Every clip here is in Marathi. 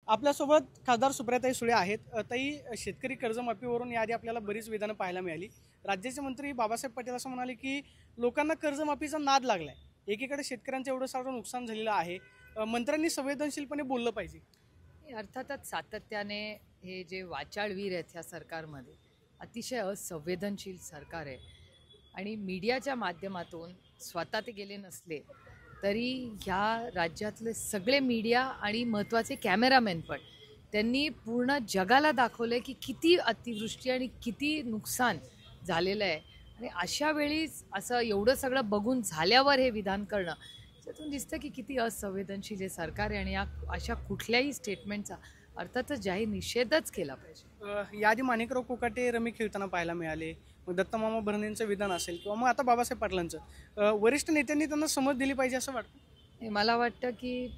आपल्यासोबत खासदार सुप्रियाताई सुळे आहेत। ताई, शेतकरी कर्जमाफीवरून याआधी आपल्याला बरीच विधानं पाहायला मिळाली। राज्याचे मंत्री बाबासाहेब पाटील असं म्हणाले की लोकांना कर्जमाफीचा नाद लागलाय। एकीकडे शेतकऱ्यांचं एवढं सारं नुकसान झालेलं आहे, मंत्र्यांनी संवेदनशीलपणे बोललं पाहिजे। अर्थातच सातत्याने हे जे वाचाळवीर आहेत ह्या सरकारमध्ये अतिशय असंवेदनशील सरकार आहे आणि मीडियाच्या माध्यमातून स्वतः ते गेले नसले तरी ह्या राज्यातले सगळे मीडिया आणि महत्त्वाचे कॅमेरामॅन पण त्यांनी पूर्ण जगाला दाखवलं की किती अतिवृष्टी आणि किती नुकसान झालेलं आहे। आणि अशा वेळीच असं एवढं सगळं बघून झाल्यावर हे विधान करणं त्यातून दिसतं की किती असंवेदनशील हे सरकार आहे। आणि या अशा कुठल्याही स्टेटमेंटचा अर्थातच जाहीर निषेधच केला पाहिजे। याआधी माणिकराव कोकाटे रमी खेळताना पाहायला मिळाले, मग दत्तमामा भरणेंचं विधान असेल किंवा मग आता बाबासाहेब पाटलांचं, वरिष्ठ नेत्यांनी त्यांना समज दिली पाहिजे असं वाटतं। मला वाटतं की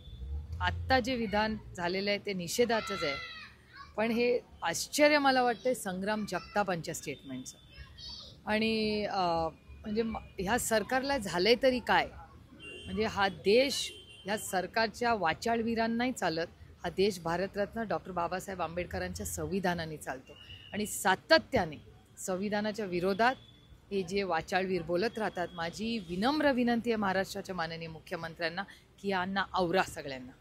आत्ता जे विधान झालेलं आहे ते निषेधाचंच आहे, पण हे आश्चर्य मला वाटतं संग्राम जगतापांच्या स्टेटमेंटचं। आणि म्हणजे ह्या सरकारला झालंय तरी काय, म्हणजे हा देश ह्या सरकारच्या वाचाळवीरांनाही चालत, हा देश भारतरत्न डॉक्टर बाबासाहेब आंबेडकरांच्या संविधानाने चालतो। आणि सातत्याने संविधानाच्या विरोधात हे जे वाचाळवीर बोलत राहतात, माझी विनम्र विनंती आहे महाराष्ट्राच्या माननीय मुख्यमंत्र्यांना की यांना आवरा सगळ्यांना।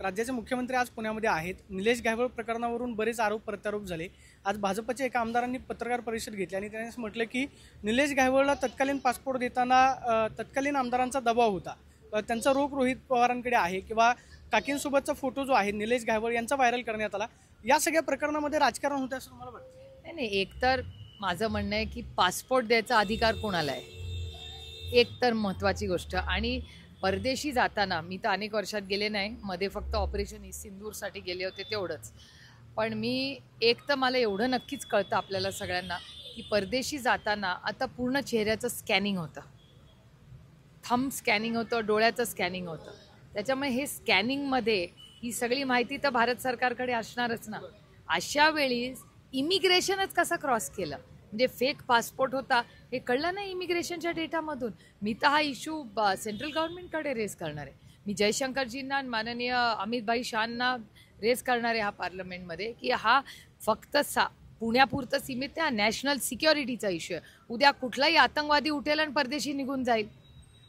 राज्याचे मुख्यमंत्री आज पुण्यामध्ये आहेत। निलेश घायवळ प्रकरणावरून बरेच आरोप प्रत्यारोप झाले। आज भाजपच्या एका आमदारांनी पत्रकार परिषद घेतली आणि त्यांनी म्हटलं की निलेश घायवळला तत्कालीन पासपोर्ट देताना तत्कालीन आमदारांचा दबाव होता। त्यांचा रोख रोहित पवारांकडे आहे किंवा काकींसोबतचा फोटो जो आहे निलेश घायवळ यांचा व्हायरल करण्यात आला। या सगळ्या प्रकरणामध्ये राजकारण होतं असं तुम्हाला वाटतं? नाही, एकतर माझं म्हणणं आहे की पासपोर्ट द्यायचा अधिकार कोणाला आहे, एक तर महत्त्वाची गोष्ट। आणि परदेशी जाताना मी तर अनेक वर्षात गेले नाही, मध्ये फक्त ऑपरेशन सिंदूरसाठी गेले होते तेवढंच। पण मी एक तर मला एवढं नक्कीच कळतं आपल्याला सगळ्यांना की परदेशी जाताना आता पूर्ण चेहऱ्याचं स्कॅनिंग होतं, थंब स्कॅनिंग होतं, डोळ्याचं स्कॅनिंग होतं। त्याच्यामुळे हे स्कॅनिंगमध्ये ही सगळी माहिती तर भारत सरकारकडे असणारच ना। अशा वेळी इमिग्रेशनच कसं क्रॉस केलं, म्हणजे फेक पासपोर्ट होता हे कळलं नाही इमिग्रेशनच्या डेटामधून। मी तर हा इश्यू सेंट्रल गव्हर्नमेंटकडे रेस करणार आहे। मी जयशंकरजींना माननीय अमित शहांना रेस करणार आहे हा पार्लमेंटमध्ये की हा फक्त पुण्यापुरतं सीमित आहे, नॅशनल सिक्युरिटीचा इश्यू आहे। उद्या कुठलाही आतंकवादी उठेल आणि परदेशी निघून जाईल,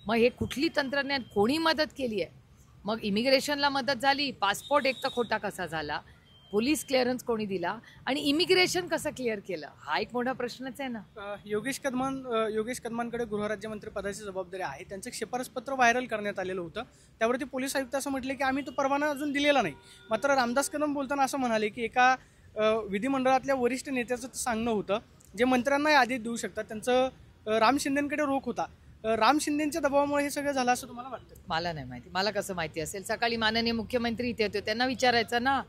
मग हे कुठली तंत्रज्ञान कोणी मदत केली आहे? मग इमिग्रेशनला मदत झाली, पासपोर्ट एक तर खोटा कसा झाला, पोलीस क्लिअरन्स कोणी दिला आणि इमिग्रेशन कसं क्लिअर केलं, हा एक मोठा प्रश्नच आहे ना। योगेश कदमांकडे गृहराज्यमंत्री पदाची जबाबदारी आहे। त्यांचं शिफारस पत्र व्हायरल करण्यात आलेलं होतं, त्यावरती पोलीस आयुक्त असं म्हटले की आम्ही तो परवाना अजून दिलेला नाही। मात्र रामदास कदम बोलताना असं म्हणाले की एका विधिमंडळातल्या वरिष्ठ नेत्याचं सांगणं होतं जे मंत्र्यांनाही आदेश देऊ शकतात, त्यांचं राम शिंदेंकडे रोख होता। राम शिंदेंच्या दबावामुळे हे सगळं झालं असं तुम्हाला वाटतं? मला नाही माहिती, मला कसं माहिती असेल? सकाळी माननीय मुख्यमंत्री इथे होते, त्यांना विचारायचं ना,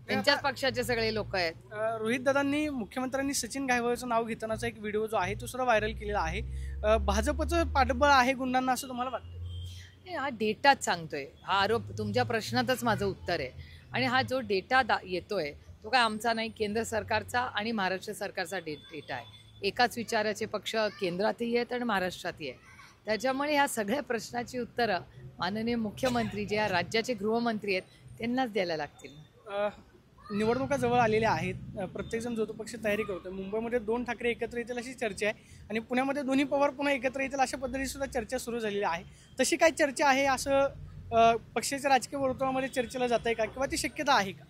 त्यांच्याच पक्षाचे सगळे लोक आहेत। रोहित दादांनी मुख्यमंत्र्यांनी सचिन घायवळचं नाव घेतानाचा एक व्हिडिओ जो आहे तो सुद्धा व्हायरल केलेला आहे। भाजपचं पाठबळ आहे गुंडांना असं तुम्हाला वाटतं? हा डेटाच सांगतोय, हा आरोप तुमच्या प्रश्नातच माझं उत्तर आहे। आणि हा जो डेटा येतोय तो काय आमचा नाही, केंद्र सरकारचा आणि महाराष्ट्र सरकारचा डेटा आहे। एकाच विचाराचे पक्ष केंद्रातही आहेत आणि महाराष्ट्रातही आहे। त्याच्यामुळे ह्या सगळ्या प्रश्नाची उत्तरं माननीय मुख्यमंत्री जे या राज्याचे गृहमंत्री आहेत त्यांनाच द्यायला लागतील। निवडणुका जवळ आलेल्या आहेत, प्रत्येकजण जो तो पक्ष तयारी करतोय। मुंबईमध्ये 2 ठाकरे एकत्र येतील अशी चर्चा आहे आणि पुण्यामध्ये दोन्ही पवार पुन्हा एकत्र येतील अशा पद्धतीने सुद्धा चर्चा सुरू झालेली आहे। तशी काय चर्चा आहे असं पक्षाच्या राजकीय वर्तुळामध्ये चर्चेला जात आहे का, किंवा ती शक्यता आहे का?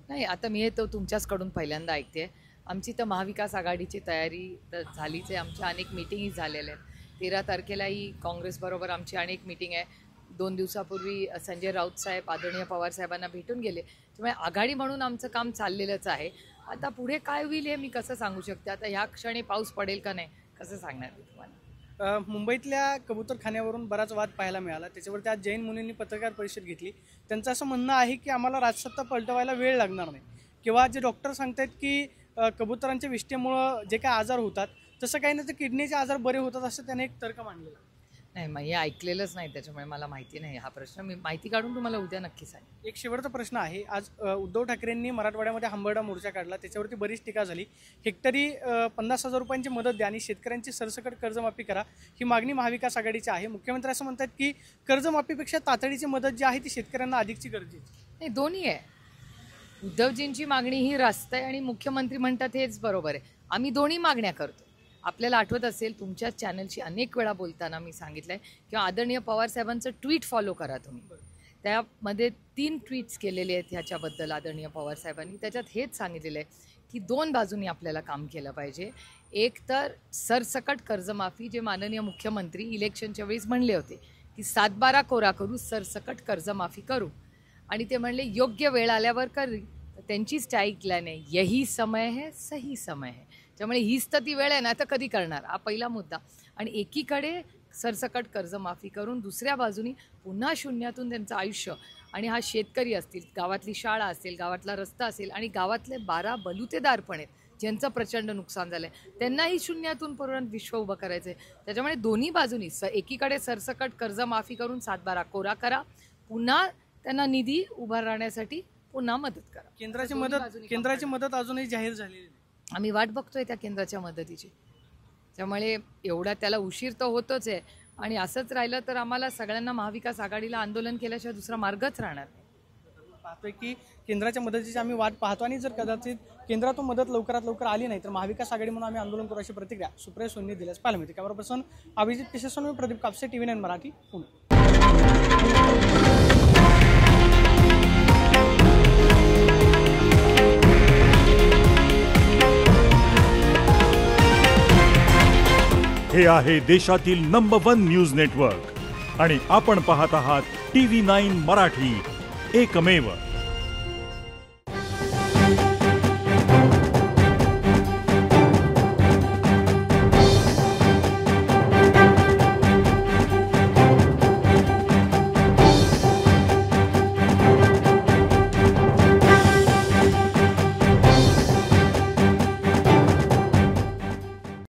नाही, आता मी हे तर तुमच्याचकडून पहिल्यांदा ऐकते। आमची तर महाविकास आघाडीची तयारी तर झालीच आहे, आमच्या अनेक मिटिंगही झालेल्या आहेत। 13 तारखेलाही काँग्रेसबरोबर आमची अनेक मिटिंग आहे। 2 दिवसापूर्वी संजय राऊत साहेब आदरणीय पवार साहेबांना भेटून गेले, त्यामुळे आघाडी म्हणून आमचं काम चाललेलंच आहे। आता पुढे काय होईल हे मी कसं सांगू शकते? आता ह्या क्षणी पाऊस पडेल का नाही कसं सांगणार मी तुम्हाला? मुंबईतल्या कबूतरखान्यावरून बराच वाद पाहायला मिळाला, त्याच्यावरती आज जैन मुनींनी पत्रकार परिषद घेतली। त्यांचं असं म्हणणं आहे की आम्हाला राजसत्ता पलटवायला वेळ लागणार नाही, किंवा जे डॉक्टर सांगतात की कबुतरांच्या विष्ठेमुळं जे काय आजार होतात तसं काही नाही, तर किडनीचे आजार बरे होतात असं त्याने एक तर्क मांडलेला। नाही, मग हे ऐकलेलंच नाही, त्याच्यामुळे मला माहिती नाही हा प्रश्न। मी माहिती काढून तुम्हाला उद्या नक्की सांगेन। एक शेवटचा प्रश्न आहे, आज उद्धव ठाकरेंनी मराठवाड्यामध्ये हंबरडा मोर्चा काढला, त्याच्यावरती बरीच टीका झाली। हेक्टरी 50,000 रुपयांची मदत द्या आणि शेतकऱ्यांची सरसकट कर्जमाफी करा, ही मागणी महाविकास आघाडीची आहे। मुख्यमंत्री असं म्हणतात की कर्जमाफीपेक्षा तातडीची मदत जी आहे ती शेतकऱ्यांना अधिकची गरजेची। नाही, दोन्ही आहे. उद्धवजींची मागणी ही रास्त आहे आणि मुख्यमंत्री म्हणतात हेच बरोबर आहे. आम्ही दोन्ही मागण्या करतो. आपल्याला आठवत असेल तुमच्या चॅनलशी अनेक वेळा बोलताना मी सांगितलंय किंवा आदरणीय पवार साहेबांचं ट्विट फॉलो करा तुम्ही. त्यामध्ये 3 ट्विट्स केलेले आहेत ह्याच्याबद्दल आदरणीय पवार साहेबांनी. त्याच्यात हेच सांगितलेलं आहे की 2 बाजूंनी आपल्याला काम केलं पाहिजे. एक तर सरसकट कर्जमाफी, जे माननीय मुख्यमंत्री इलेक्शनच्या वेळेस म्हणले होते की 7-12 कोरा करू, सरसकट कर्जमाफी करू, आणि ते म्हणले योग्य वेळ आल्यावर करी. त्यांचीच ऐकल्याने यही समय है, सही समय है. त्यामुळे हीच तर ती वेळ आहे ना, तर कधी करणार, हा पहिला मुद्दा. आणि एकीकडे सरसकट कर्जमाफी करून दुसऱ्या बाजूनी पुन्हा शून्यातून त्यांचं आयुष्य, आणि हा शेतकरी असतील, गावातली शाळा असेल, गावातला रस्ता असेल, आणि गावातले 12 बलुतेदार पण आहेत ज्यांचं प्रचंड नुकसान झालं आहे, त्यांनाही शून्यातून पूर्ण विश्व उभं करायचं आहे. त्याच्यामुळे दोन्ही बाजूनी एकीकडे सरसकट कर्जमाफी करून 7-12 कोरा करा, पुन्हा त्यांना निधी उभा राहण्यासाठी पुन्हा मदत करा. केंद्राची मदत अजूनही जाहीर झालेली नाही. आम्ही वाट बघतोय त्या केंद्राच्या मदतीची. त्यामुळे एवढा त्याला उशीर तर होतोच आहे, आणि असंच राहिलं तर आम्हाला सगळ्यांना महाविकास आघाडीला आंदोलन केल्याशिवाय दुसरा मार्गच राहणार नाही. पाहतोय की केंद्राच्या मदतीची आम्ही वाट पाहतो, आणि जर कदाचित केंद्रातून मदत लवकरात लवकर आली नाही तर महाविकास आघाडी म्हणून आम्ही आंदोलन करू, अशी प्रतिक्रिया सुप्रिया सुळेंनी दिल्यास पाहायला मिळते. कॅमेरा पर्सन अभिजित पिशेसोन, प्रदीप कापसे, TV9 मराठी, पुणे. हे आहे देशातील नंबर 1 न्यूज नेटवर्क आणि आपण पाहत आहात TV9 मराठी, एकमेव.